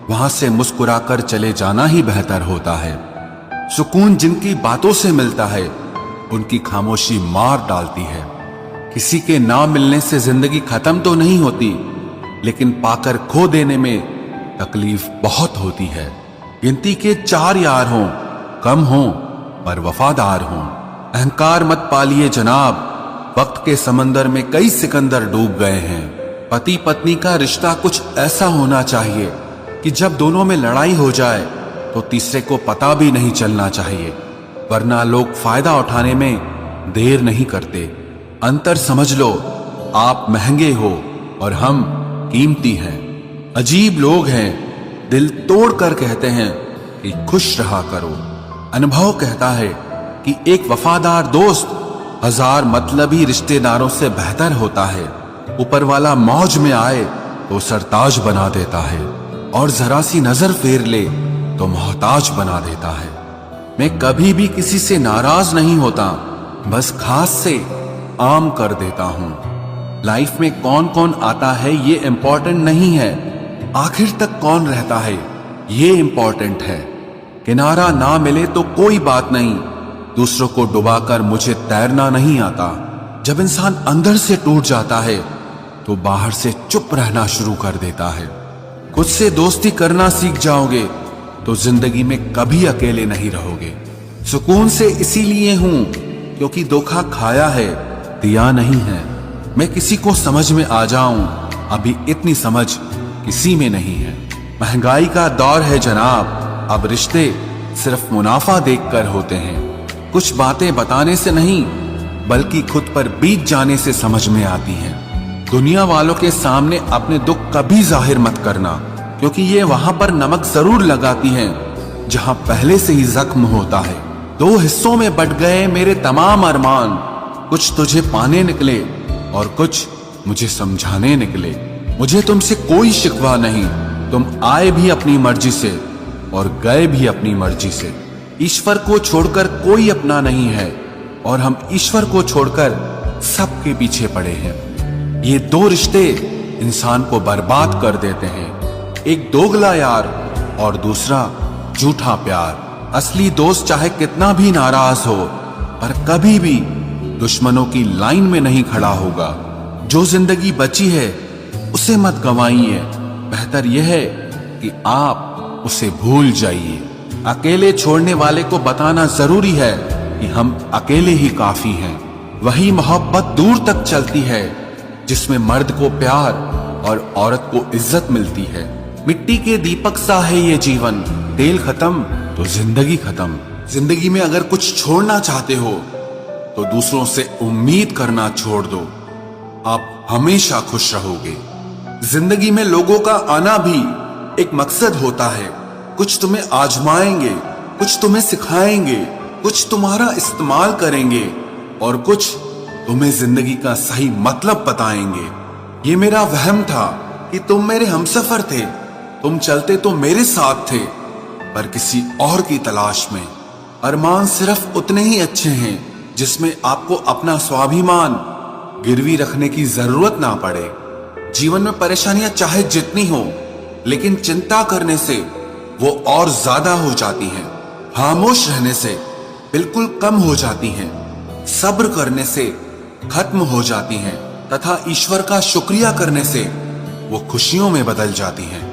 वहां से मुस्कुराकर चले जाना ही बेहतर होता है। सुकून जिनकी बातों से मिलता है उनकी खामोशी मार डालती है। किसी के ना मिलने से जिंदगी खत्म तो नहीं होती, लेकिन पाकर खो देने में तकलीफ बहुत होती है। गिनती के 4 यार हों, कम हों पर वफादार हों। अहंकार मत पालिए जनाब, वक्त के समंदर में कई सिकंदर डूब गए हैं। पति पत्नी का रिश्ता कुछ ऐसा होना चाहिए कि जब दोनों में लड़ाई हो जाए तो तीसरे को पता भी नहीं चलना चाहिए, वरना लोग फायदा उठाने में देर नहीं करते। अंतर समझ लो, आप महंगे हो और हम कीमती हैं। अजीब लोग हैं, दिल तोड़कर कहते हैं कि खुश रहा करो। अनुभव कहता है कि एक वफादार दोस्त 1000 मतलबी रिश्तेदारों से बेहतर होता है। ऊपर वाला मौज में आए तो सरताज बना देता है, और जरा सी नजर फेर ले तो मोहताज बना देता है। मैं कभी भी किसी से नाराज नहीं होता, बस खास से आम कर देता हूं। लाइफ में कौन कौन आता है ये इंपॉर्टेंट नहीं है, आखिर तक कौन रहता है ये इंपॉर्टेंट है। किनारा ना मिले तो कोई बात नहीं, दूसरों को डुबाकर मुझे तैरना नहीं आता। जब इंसान अंदर से टूट जाता है तो बाहर से चुप रहना शुरू कर देता है। खुद से दोस्ती करना सीख जाओगे तो जिंदगी में कभी अकेले नहीं रहोगे। सुकून से इसीलिए हूं क्योंकि धोखा खाया है, दिया नहीं है। मैं किसी को समझ में आ जाऊं, अभी इतनी समझ किसी में नहीं है। महंगाई का दौर है जनाब, अब रिश्ते सिर्फ मुनाफा देखकर होते हैं। कुछ बातें बताने से नहीं बल्कि खुद पर बीत जाने से समझ में आती हैं। दुनिया वालों के सामने अपने दुख कभी जाहिर मत करना, क्योंकि ये वहां पर नमक जरूर लगाती हैं जहां पहले से ही जख्म होता है। 2 हिस्सों में बट गए मेरे तमाम अरमान, कुछ तुझे पाने निकले और कुछ मुझे समझाने निकले। मुझे तुमसे कोई शिकवा नहीं, तुम आए भी अपनी मर्जी से और गए भी अपनी मर्जी से। ईश्वर को छोड़कर कोई अपना नहीं है और हम ईश्वर को छोड़कर सबके पीछे पड़े हैं। ये 2 रिश्ते इंसान को बर्बाद कर देते हैं, एक दोगला यार और दूसरा झूठा प्यार। असली दोस्त चाहे कितना भी नाराज हो पर कभी भी दुश्मनों की लाइन में नहीं खड़ा होगा। जो जिंदगी बची है उसे मत गंवाइए, बेहतर यह है कि आप उसे भूल जाइए। अकेले छोड़ने वाले को बताना जरूरी है कि हम अकेले ही काफी हैं। वही मोहब्बत दूर तक चलती है जिसमें मर्द को प्यार और औरत को इज्जत मिलती है। मिट्टी के दीपक सा है ये जीवन, तेल खत्म तो जिंदगी खत्म। जिंदगी में अगर कुछ छोड़ना चाहते हो तो दूसरों से उम्मीद करना छोड़ दो, आप हमेशा खुश रहोगे। जिंदगी में लोगों का आना भी एक मकसद होता है। कुछ तुम्हें आजमाएंगे, कुछ तुम्हें सिखाएंगे, कुछ तुम्हारा इस्तेमाल करेंगे और कुछ तुम्हें जिंदगी का सही मतलब बताएंगे। ये मेरा वहम था कि तुम मेरे हमसफर थे, तुम चलते तो मेरे साथ थे पर किसी और की तलाश में। अरमान सिर्फ उतने ही अच्छे हैं जिसमें आपको अपना स्वाभिमान गिरवी रखने की जरूरत ना पड़े। जीवन में परेशानियां चाहे जितनी हो, लेकिन चिंता करने से वो और ज्यादा हो जाती हैं। खामोश रहने से बिल्कुल कम हो जाती हैं। सब्र करने से खत्म हो जाती हैं तथा ईश्वर का शुक्रिया करने से वो खुशियों में बदल जाती हैं।